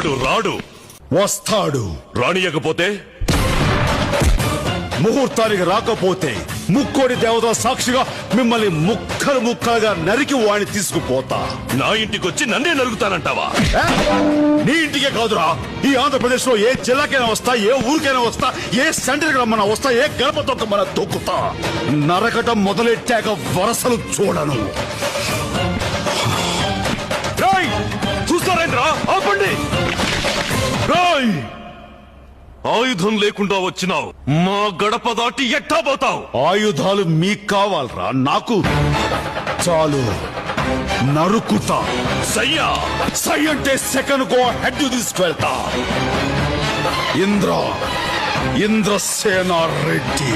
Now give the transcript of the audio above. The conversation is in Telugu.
వాడు రాడు. వస్తాడు. రానియకపోతే ముహూర్తానికి రాకపోతే ముక్కోడి దేవతల సాక్షిగా మిమ్మల్ని ముక్కలు ముక్కలుగా నరికి వాడిని తీసుకుపోతా. నా ఇంటికొచ్చి నన్నే నరుగుతానంటావా? నీ ఇంటికే కాదురా, ఈ ఆంధ్రప్రదేశ్ లో ఏ జిల్లాకైనా వస్తా, ఏ ఊరికైనా వస్తా, ఏ సెంటర్కి రమ్మన్నా వస్తా, ఏ గడప తొక్కమన్నా తొక్కుతా. నరకటం మొదలెట్టాక వరసలు చూడను. చూస్తారేంద్రా, ఆపండి. ఆయుధం లేకుండా వచ్చినావు, మా గడప దాటి ఎట్టా పోతావు? ఆయుధాలు మీకు కావాలరా, నాకు చాలు. నరుకుతా. సయ్యా సై అంటే సెకండ్ కో హెడ్ తీసుకెళ్తా. ఇంద్రసేన రెడ్డి.